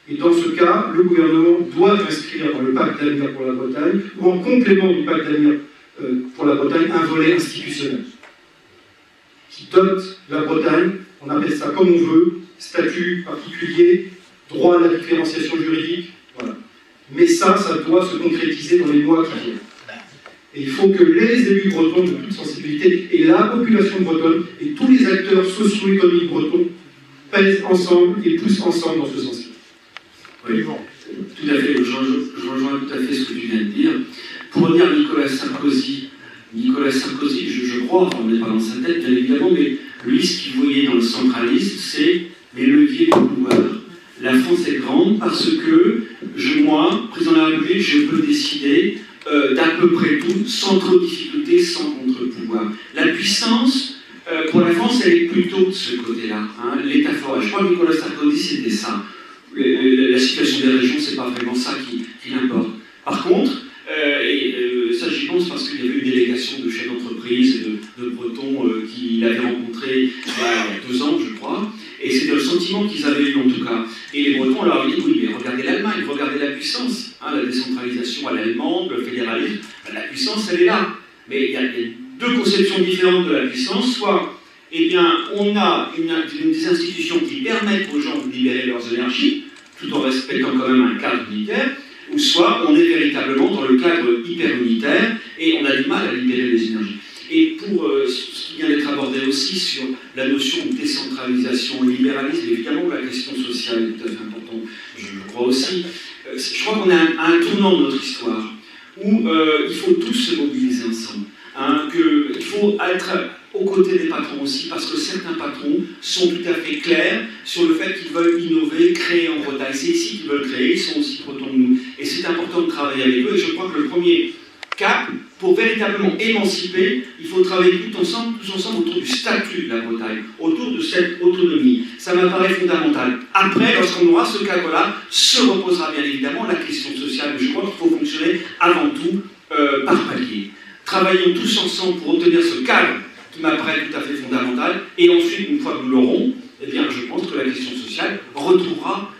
Et dans ce cas, le gouvernement doit inscrire dans le pacte d'avenir pour la Bretagne, ou en complément du pacte d'avenir pour la Bretagne, un volet institutionnel qui dote la Bretagne, on appelle ça comme on veut, statut particulier, droit à la différenciation juridique, voilà. Mais ça doit se concrétiser dans les mois qui viennent. Et il faut que les élus bretons de toute sensibilité et la population bretonne et tous les acteurs socio-économiques bretons pèsent ensemble et poussent ensemble dans ce sens-là. Oui, tout à fait, je rejoins tout à fait ce que tu viens de dire. Pour revenir à Nicolas Sarkozy, je crois, enfin on n'est pas dans sa tête bien évidemment, mais lui ce qu'il voyait dans le centralisme, c'est les leviers de pouvoir. La France est grande parce que moi, président de la République, je peux décider d'à peu près tout, sans trop de difficultés, sans contre-pouvoir. La puissance, pour la France, elle est plutôt de ce côté-là, hein, l'État fort. Je crois que Nicolas Sarkozy, c'était ça. La situation des régions, c'est pas vraiment ça qui importe. Par contre, ça j'y pense parce qu'il y avait une délégation de chefs d'entreprise et de Bretons qu'il avait rencontré il y a 2 ans, je crois, et c'était le sentiment qu'ils avaient eu en tout cas. Et les Bretons leur dit oui, mais regardez l'Allemagne, regardez la puissance, hein, la décentralisation à l'allemande, le fédéralisme, la puissance elle est là. Mais il y a 2 conceptions différentes de la puissance, soit eh bien, on a des institutions qui permettent aux gens de libérer leurs énergies, tout en respectant quand même un cadre unitaire, ou soit on est véritablement dans le cadre hyper-unitaire et on a du mal à libérer les énergies. Et pour ce qui vient d'être abordé aussi sur la notion de décentralisation, libéralisme, évidemment la question sociale est tout à fait importante, je crois aussi. Je crois qu'on est à un tournant de notre histoire où il faut tous se mobiliser ensemble. Hein, il faut être aux côtés des patrons aussi, parce que certains patrons sont tout à fait clairs sur le fait qu'ils veulent innover, créer en Bretagne. C'est ici qu'ils veulent créer, ils sont aussi bretons de nous. Et c'est important de travailler avec eux, et je crois que le premier cap, pour véritablement émanciper, il faut travailler tous ensemble autour du statut de la Bretagne, autour de cette autonomie. Ça m'apparaît fondamental. Après, lorsqu'on aura ce cadre-là, se reposera bien évidemment la question sociale, mais je crois qu'il faut fonctionner avant tout par palier. Travaillons tous ensemble pour obtenir ce cadre qui m'apparaît tout à fait fondamental, et ensuite, une fois que nous l'aurons, eh bien, je pense que la question sociale retrouvera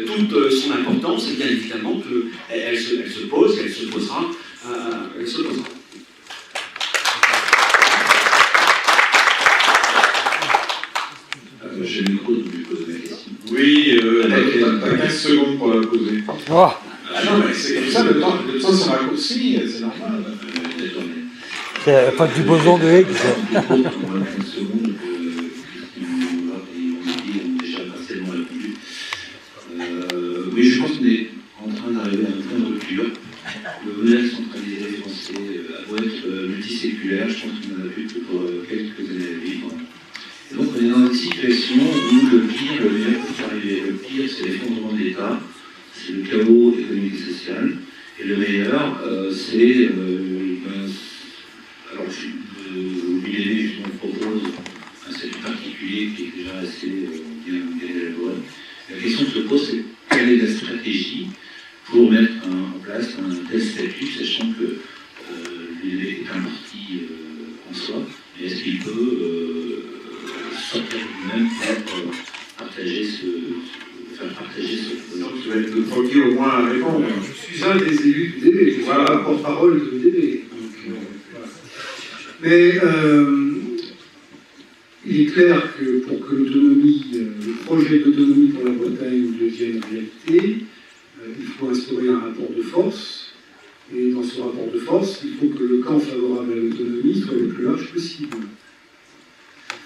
toute son importance, et bien évidemment qu'elle se pose, et elle se posera. J'ai le micro, donc je pose ma question. Oui, t'as 15 secondes pour la poser. Oh. Ah non, mais c'est comme ça, le temps se raccourcit, c'est normal. C'est la faute du boson de Higgs. Oui, je pense qu'on est en train d'arriver à un point de rupture. Le modèle centralisé français a beau être multiséculaire, je pense qu'on en a vu pour quelques années à vivre. Et donc on est dans une situation où le pire, le meilleur peut arriver. Le pire, c'est l'effondrement de l'État, c'est le chaos économique et social. Et le meilleur, c'est... alors, l'UDV justement propose un statut particulier qui est déjà assez bien élaboré. La question que se pose, c'est quelle est la stratégie pour mettre en place un tel statut, sachant que l'UDV est un parti en soi, mais est-ce qu'il peut sortir lui-même pour faire partager ce... Donc tu vas être le premier au moins à répondre. Je suis un des élus du DB, je suis la porte-parole de l'UDV. Mais il est clair que pour que l'autonomie, le projet d'autonomie pour la Bretagne devienne réalité, il faut instaurer un rapport de force. Et dans ce rapport de force, il faut que le camp favorable à l'autonomie soit le plus large possible.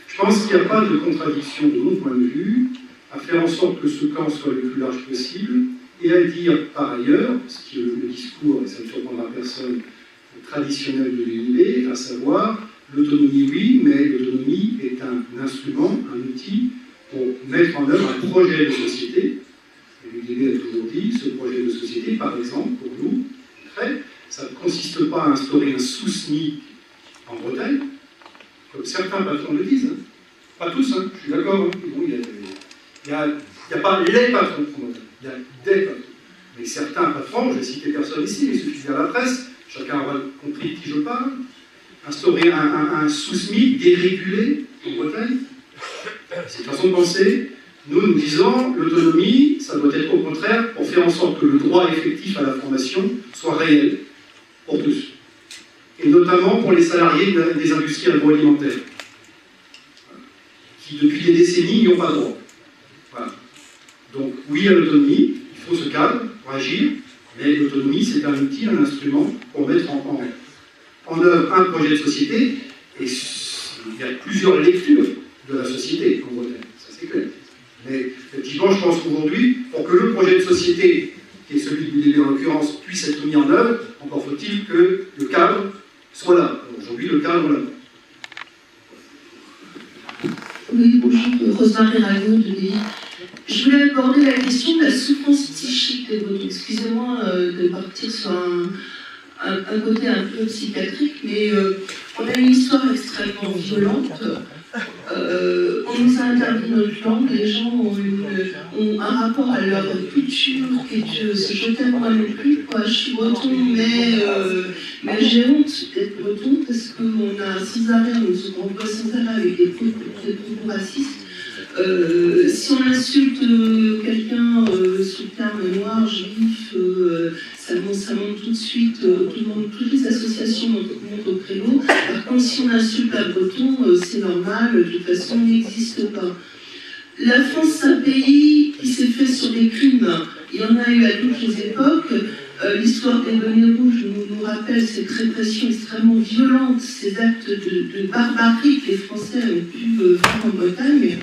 Je pense qu'il n'y a pas de contradiction de mon point de vue à faire en sorte que ce camp soit le plus large possible et à dire par ailleurs, ce qui est le discours, et ça ne surprendra personne, traditionnel de l'UDB, à savoir l'autonomie oui, mais l'autonomie est un instrument, un outil pour mettre en œuvre un projet de société. L'UDB a toujours dit, ce projet de société, par exemple, pour nous, ça ne consiste pas à instaurer un sous-SMIC en Bretagne, comme certains patrons le disent. Hein. Pas tous, hein, je suis d'accord. Hein. Bon, il n'y a pas les patrons en Bretagne, il y a des patrons. Mais certains patrons, je ne vais citer personne ici, mais il suffit de lire la presse, chacun aura compris de qui je parle, instaurer un sous-SMIC dérégulé en Bretagne, c'est une façon de penser. Nous disons, l'autonomie, ça doit être au contraire pour faire en sorte que le droit effectif à la formation soit réel pour tous. Et notamment pour les salariés des industries agroalimentaires, qui depuis des décennies n'y ont pas droit. Voilà. Donc oui à l'autonomie, il faut ce cadre pour agir, mais l'autonomie c'est un outil, un instrument pour mettre en œuvre un projet de société, et il y a plusieurs lectures de la société en Bretagne, ça c'est clair. Mais effectivement, je pense qu'aujourd'hui, pour que le projet de société, qui est celui du DB en l'occurrence, puisse être mis en œuvre, encore faut-il que le cadre soit là. Aujourd'hui, le cadre là. Oui, bonjour, Rosemary Rago de l'EI. Je voulais aborder la question de la souffrance psychique des Bretons. Excusez-moi de partir sur un côté un peu psychiatrique, mais on a une histoire extrêmement violente. On nous a interdit notre langue, les gens ont un rapport à leur culture qui est je t'aime moi non plus, quoi. Je suis breton, mais j'ai honte d'être breton parce qu'on a sans arrêt, on se renvoie sans arrêt avec des propos racistes. Si on insulte quelqu'un sous le terme noir, juif, ça monte tout de suite, toutes les associations montent au créneau. Par contre, si on insulte un breton, c'est normal, de toute façon, il n'existe pas. La France, c'est un pays qui s'est fait sur des crimes. Il y en a eu à toutes les époques. L'histoire des bonnets rouges nous rappelle cette répression extrêmement violente, ces actes de barbarie que les Français ont pu faire en Bretagne.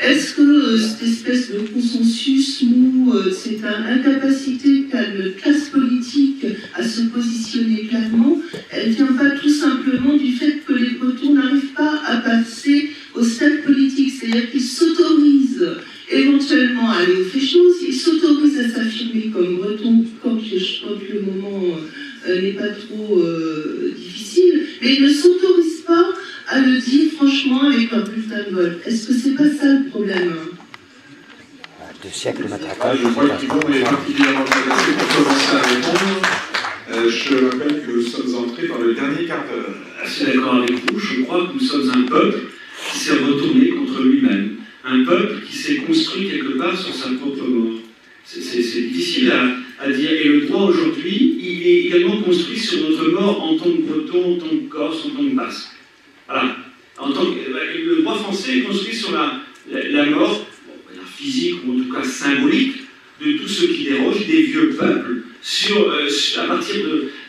Est-ce que cette espèce de consensus mou, cette incapacité qu'a notre classe politique à se positionner clairement, elle ne vient pas tout simplement du fait que les Bretons n'arrivent pas à passer au stade politique, c'est-à-dire qu'ils s'autorisent éventuellement à aller aux féchos, ils s'autorisent à s'affirmer comme Bretons quand le moment n'est pas trop difficile, mais ils ne s'autorisent pas à le dire franchement avec un bulletin de vote. Est-ce que c'est pas ça le problème? 2 siècles matraquage. Je vois que Yvon est particulièrement intéressé pour commencer à répondre. Je rappelle que nous sommes entrés dans le dernier quart d'heure. Assez d'accord avec vous, je crois que nous sommes un peuple qui s'est retourné contre lui-même. Un peuple qui s'est construit quelque part sur sa propre tant que breton, en tant que corse, en tant que basque. Voilà. Le droit français est construit sur la mort, physique ou en tout cas symbolique, de tous ceux qui dérogent des vieux peuples à partir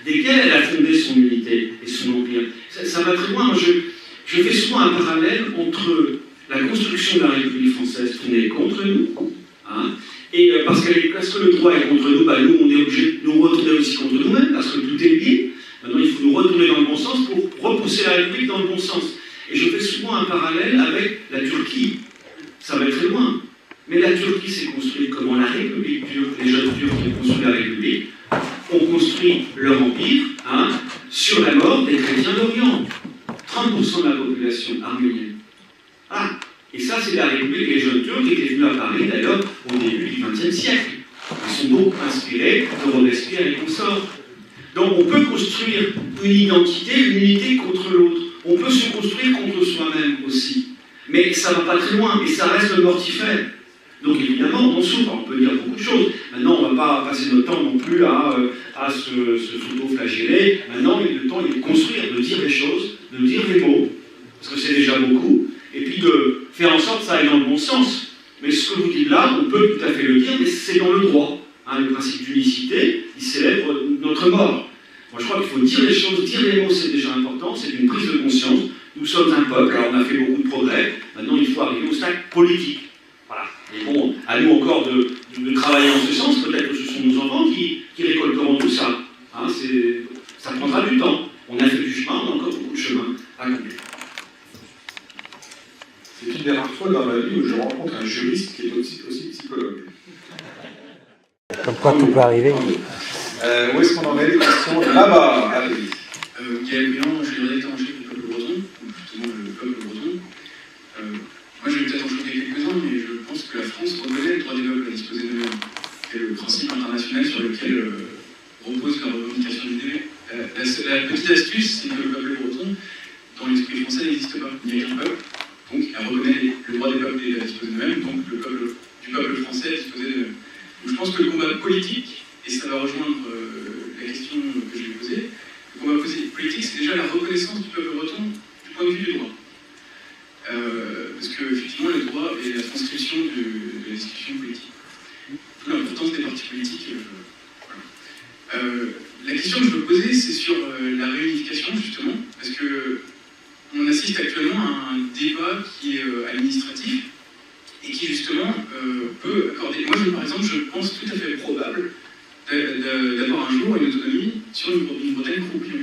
desquels elle a fondé son unité et son empire. Ça va très loin. Je fais souvent un parallèle entre la construction de la République française tournée contre nous, hein, et parce que le droit est contre nous, nous on est obligé de nous retourner aussi contre nous-mêmes, parce que tout est lié. Maintenant il faut nous retourner dans le bon sens pour repousser la République dans le bon sens. Et je fais souvent un parallèle avec la Turquie. Ça va très loin. Mais la Turquie s'est construite comment? La République turque, les jeunes Turcs qui ont construit la République, ont construit leur empire sur la mort des chrétiens d'Orient. 30% de la population arménienne. Ah, et ça, c'est la République des jeunes Turcs qui étaient venus à Paris, d'ailleurs, au début du XXe siècle. Ils sont donc inspirés de Robespierre et consorts. Donc on peut construire une identité, une unité contre l'autre. On peut se construire contre soi-même aussi. Mais ça ne va pas très loin, et ça reste mortifère. Donc évidemment, on souffre, on peut dire beaucoup de choses. Maintenant, on ne va pas passer notre temps non plus à se s'auto-flageller. Maintenant, le temps est de construire, de dire les choses, de dire les mots, parce que c'est déjà beaucoup, et puis de faire en sorte que ça aille dans le bon sens. Mais ce que vous dites là, on peut tout à fait le dire, mais c'est dans le droit. Le principe d'unicité, il célèbre notre mort. Moi, je crois qu'il faut dire les choses, dire les mots, c'est déjà important, c'est une prise de conscience. Nous sommes un peuple, alors on a fait beaucoup de progrès, maintenant il faut arriver au stade politique. Voilà. Et bon, à nous encore de travailler en ce sens, peut-être que ce sont nos enfants qui récolteront tout ça. Ça prendra du temps. On a fait du chemin, on a encore beaucoup de chemin à accomplir. C'est une des rares fois dans ma vie où je rencontre un juriste qui est aussi psychologue. Comme quoi tout peut arriver. Où est-ce qu'on en est les questions? Là-bas, allez. Gaël Bélan, je suis le rédacteur en chef du peuple breton, justement le peuple breton. Moi, je vais peut-être en choquer quelques-uns, mais je pense que la France reconnaît le droit des peuples à disposer d'eux-mêmes. C'est le principe international sur lequel repose la revendication du délai. La petite astuce, c'est que le peuple breton, dans l'esprit français, n'existe pas. Il n'y a qu'un peuple, donc elle reconnaît le droit des peuples à disposer d'eux-mêmes, donc du peuple français à disposer d'eux-mêmes. Donc je pense que le combat politique, et ça va rejoindre la question que je vais poser, le combat politique, c'est déjà la reconnaissance du peuple breton du point de vue du droit. Parce que, effectivement, le droit est la transcription de la discussion politique. D'où l'importance des partis politiques. Voilà. La question que je veux poser, c'est sur la réunification, justement, parce que on assiste actuellement à un débat qui est administratif et qui, justement, peut accorder. Moi, par exemple, je pense tout à fait probable d'avoir un jour une autonomie sur une Bretagne croupion.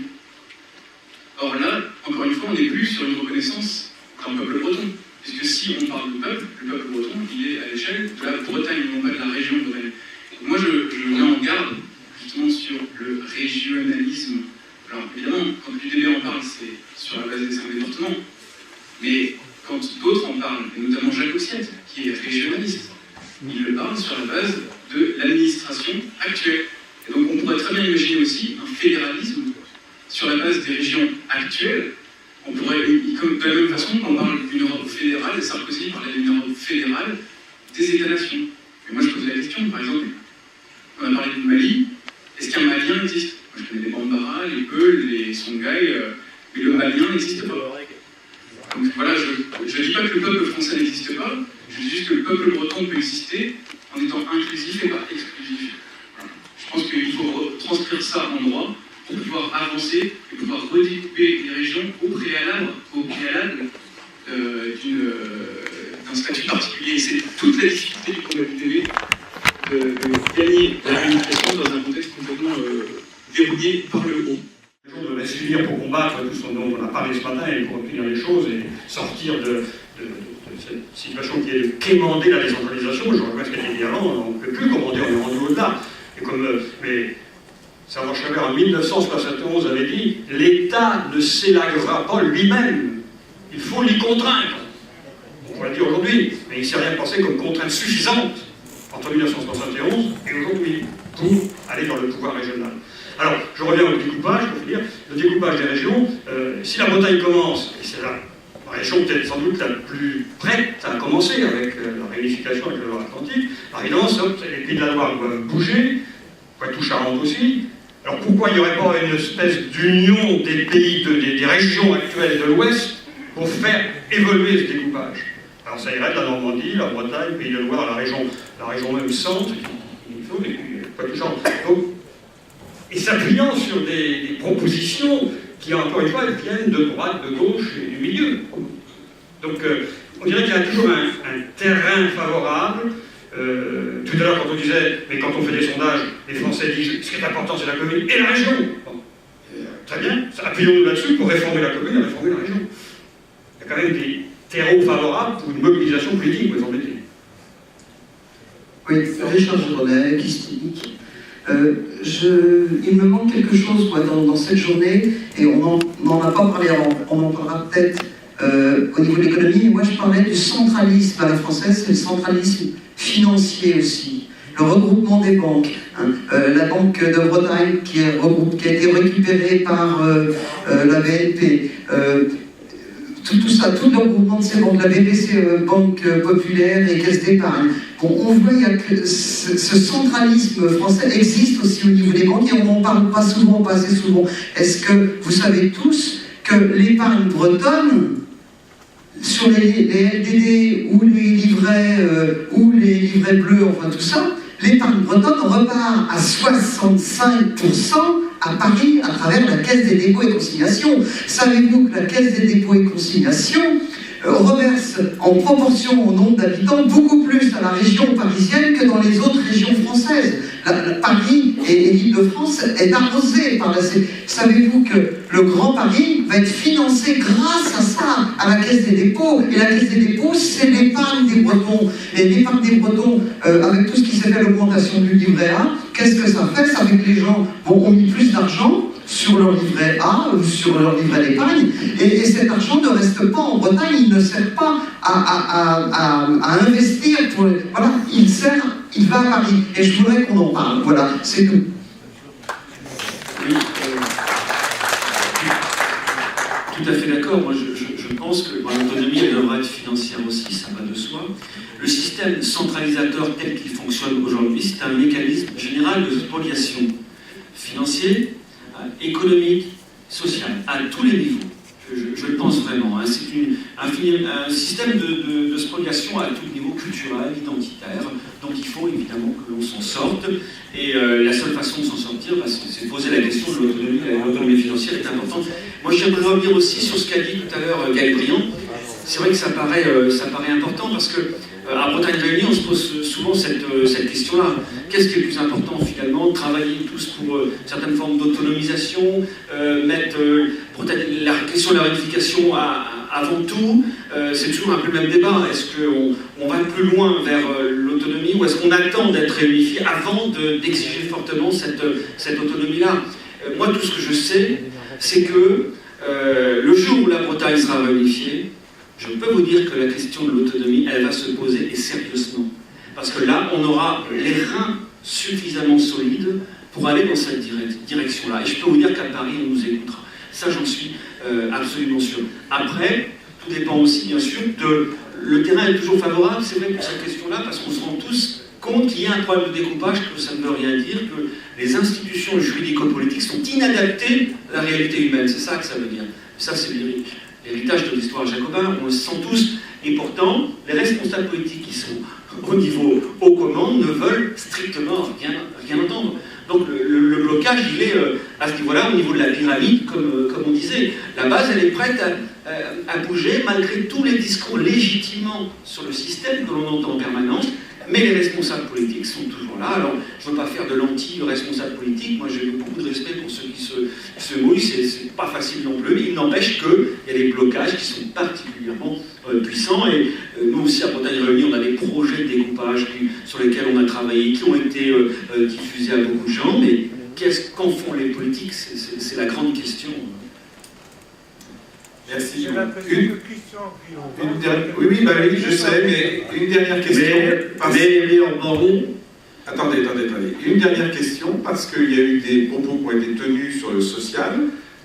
Or là, encore une fois, on n'est plus sur une reconnaissance d'un peuple breton. Puisque si on parle de peuple, le peuple breton, il est à l'échelle de la Bretagne, non pas de la région de Bretagne. Donc moi, je mets en garde, justement, sur le régionalisme. Alors, évidemment, quand l'UDB en parle, c'est sur la base des 5 départements. Mais quand d'autres en parlent, et notamment Jacques Ossiette, qui est régionaliste, il le parle sur la base de l'administration actuelle. Et donc, on pourrait très bien imaginer aussi un fédéralisme sur la base des régions actuelles. On pourrait, comme de la même façon qu'on parle d'une Europe fédérale, et Sarkozy parlait d'une Europe fédérale des États-nations. Et moi je pose la question, par exemple, on a parlé du Mali, est-ce qu'un Malien existe? Moi je connais les Bambara, les Peuls, les Songhai, mais le Malien n'existe pas. Donc voilà, je ne dis pas que le peuple français n'existe pas, je dis juste que le peuple breton peut exister en étant inclusif et pas exclusif. Voilà. Je pense qu'il faut transcrire ça en droit, pour pouvoir avancer et pouvoir redécouper les régions au préalable d'un statut particulier. Et c'est toute la difficulté du combat du TV de gagner la réunification dans un contexte complètement verrouillé par le haut. De la s'unir pour combattre tout ce dont on a parlé ce matin et pour obtenir les choses et sortir de cette situation qui est de quémander la décentralisation. Je rejoins ce qui a été dit avant, on ne peut plus commander, on est rendu au-delà. Mais Servan Schreiber en 1971 avait dit « L'État ne s'élaguera pas lui-même, il faut l'y contraindre ». On pourrait le dire aujourd'hui, mais il ne s'est rien passé comme contrainte suffisante entre 1971 et aujourd'hui pour aller dans le pouvoir régional. Alors, je reviens au découpage, je veux dire, le découpage des régions, si la Bretagne commence, et c'est la région peut-être sans doute la plus prête à commencer avec la réunification avec le Nord-Atlantique, par évidence, les Pays de la Loire doivent bouger, Poitou-Charentes aussi, Alors pourquoi il n'y aurait pas une espèce d'union des pays, des régions actuelles de l'Ouest pour faire évoluer ce découpage? Alors ça irait de la Normandie, la Bretagne, Pays de Loire, la région même centre, il faut, et puis pas tout genre. Donc, et s'appuyant sur des propositions qui, encore une fois, viennent de droite, de gauche et du milieu. Donc on dirait qu'il y a toujours un terrain favorable. Tout à l'heure, quand on disait, mais quand on fait des sondages, les Français disent ce qui est important, c'est la commune et la région. Bon. Très bien, appuyons-nous là-dessus pour réformer la commune et réformer la région. Il y a quand même des terreaux favorables pour une mobilisation politique, vous en mettez. Oui, Richard Giraudet, Kistinic. Il me manque quelque chose moi, dans cette journée, et on n'en a pas parlé avant, on en parlera peut-être au niveau de l'économie, mais moi je parlais du centralisme à la française, c'est le centralisme financier aussi. Le regroupement des banques, hein. La Banque de Bretagne qui a été récupérée par la BNP, tout ça, tout le regroupement de ces banques, la BPC, Banque Populaire et Caisse d'Épargne. Bon, on voit que ce centralisme français existe aussi au niveau des banques et on n'en parle pas souvent, pas assez souvent. Est-ce que vous savez tous que l'épargne bretonne, sur les LDD ou les livrets bleus, enfin tout ça, l'épargne bretonne repart à 65% à Paris à travers la Caisse des dépôts et consignations. Savez-vous que la Caisse des dépôts et consignations reverse en proportion au nombre d'habitants beaucoup plus à la région parisienne que dans les autres régions françaises? Paris et l'Île-de-France est arrosé par la... Savez-vous que le Grand Paris va être financé grâce à ça, à la Caisse des dépôts? Et la Caisse des dépôts, c'est l'épargne des Bretons. Et l'épargne des Bretons, avec tout ce qui s'est fait à l'augmentation du livret A, qu'est-ce que ça fait? Ça fait que les gens ont mis plus d'argent sur leur livret A ou sur leur livret d'épargne, et cet argent ne reste pas en Bretagne, il ne sert pas à investir pour... Voilà, il va à Paris, et je voudrais qu'on en parle, voilà, c'est tout. Oui, tout à fait d'accord, moi je pense que l'autonomie elle devra être financière aussi, ça va de soi. Le système centralisateur tel qu'il fonctionne aujourd'hui, c'est un mécanisme général de spoliation financier, économique, social, à tous les niveaux. Je le pense vraiment. Hein. C'est un système de spoliation à tout niveau, culturel, identitaire. Donc il faut évidemment que l'on s'en sorte. Et la seule façon de s'en sortir, c'est de poser la question de l'autonomie. L'autonomie financière est importante. Moi, j'aimerais revenir aussi sur ce qu'a dit tout à l'heure Gaël Briand. C'est vrai que ça paraît important parce que à Bretagne Réunie, on se pose souvent cette question-là. Qu'est-ce qui est le plus important finalement? Travailler tous pour certaines formes d'autonomisation, mettre la question de la réunification avant tout. C'est toujours un peu le même débat. Est-ce qu'on va plus loin vers l'autonomie ou est-ce qu'on attend d'être réunifié avant d'exiger fortement cette autonomie-là? Moi, tout ce que je sais, c'est que le jour où la Bretagne sera réunifiée, je peux vous dire que la question de l'autonomie, elle va se poser et sérieusement. Parce que là, on aura les reins suffisamment solides pour aller dans cette direction-là. Et je peux vous dire qu'à Paris, on nous écoutera. Ça, j'en suis absolument sûr. Après, tout dépend aussi, bien sûr, le terrain est toujours favorable, c'est vrai, pour cette question-là, parce qu'on se rend tous compte qu'il y a un problème de découpage, que ça ne veut rien dire, que les institutions juridico-politiques sont inadaptées à la réalité humaine. C'est ça que ça veut dire. Ça, c'est l'héritage de l'histoire jacobin, on le sent tous, et pourtant, les responsables politiques qui sont au niveau aux commandes ne veulent strictement rien entendre. Donc le blocage, il est à ce niveau-là, au niveau de la pyramide, comme on disait. La base, elle est prête à bouger, malgré tous les discours légitimement sur le système que l'on entend en permanence, mais les responsables politiques sont toujours là. Alors, je ne veux pas faire de l'anti-responsable politique, moi j'ai beaucoup de respect pour ceux qui se mouillent, c'est pas facile non plus, mais il n'empêche qu'il y a des blocages qui sont particulièrement puissants, et nous aussi à Bretagne Réunie, on a des projets de découpage sur lesquels on a travaillé, qui ont été diffusés à beaucoup de gens, mais qu'en font les politiques, c'est la grande question. Merci. Oui, je sais, mais une dernière question. Attendez. Une dernière question, parce qu'il y a eu des propos qui ont été tenus sur le social,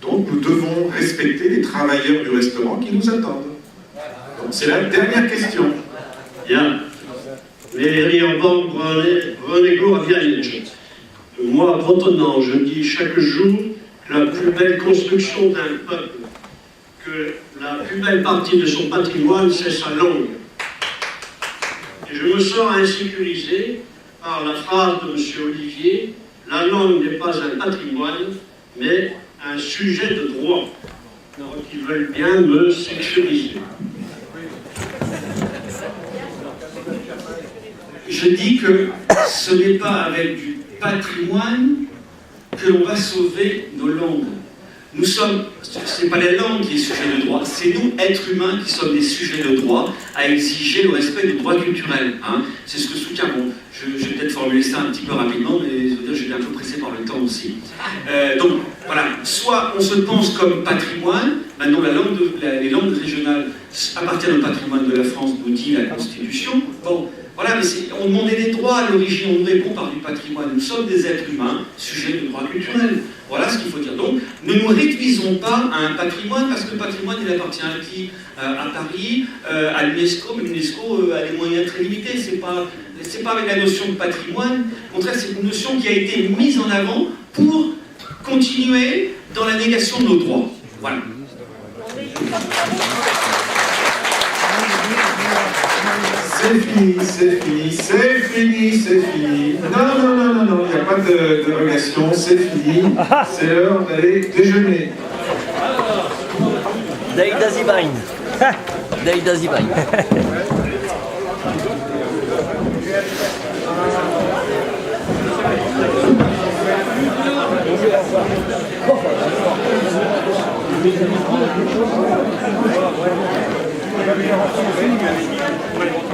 donc nous devons respecter les travailleurs du restaurant qui nous attendent. Donc c'est la dernière question. Bien. Valérie Orbon, prenez cours à bien une chose. Moi, bretonnant, je dis chaque jour que la plus belle construction d'un peuple, que la plus belle partie de son patrimoine, c'est sa langue. Et je me sens insécurisé par la phrase de M. Olivier, la langue n'est pas un patrimoine, mais un sujet de droit. Donc ils veulent bien me sécuriser. Je dis que ce n'est pas avec du patrimoine que l'on va sauver nos langues. Nous sommes, ce n'est pas la langue qui est sujet de droit, c'est nous, êtres humains, qui sommes des sujets de droit à exiger le respect des droits culturels. Hein. C'est ce que soutient. Bon, je vais peut-être formuler ça un petit peu rapidement, mais j'étais un peu pressé par le temps aussi. Donc voilà, soit on se pense comme patrimoine, maintenant les langues régionales appartiennent au patrimoine de la France, nous dit la Constitution. Bon, voilà, mais on demandait des droits à l'origine, on nous répond par du patrimoine. Nous sommes des êtres humains, sujets de droits culturels. Voilà ce qu'il faut dire. Donc, ne nous réduisons pas à un patrimoine, parce que le patrimoine, il appartient à qui? À Paris, à l'UNESCO, mais l'UNESCO a des moyens très limités. C'est pas avec la notion de patrimoine. Au contraire, c'est une notion qui a été mise en avant pour continuer dans la négation de nos droits. Voilà. C'est fini, c'est fini, c'est fini, c'est fini. Non, il n'y a pas de dérogation, c'est fini. C'est l'heure d'aller déjeuner. Deida Zibain. Deida Zibain. Voilà.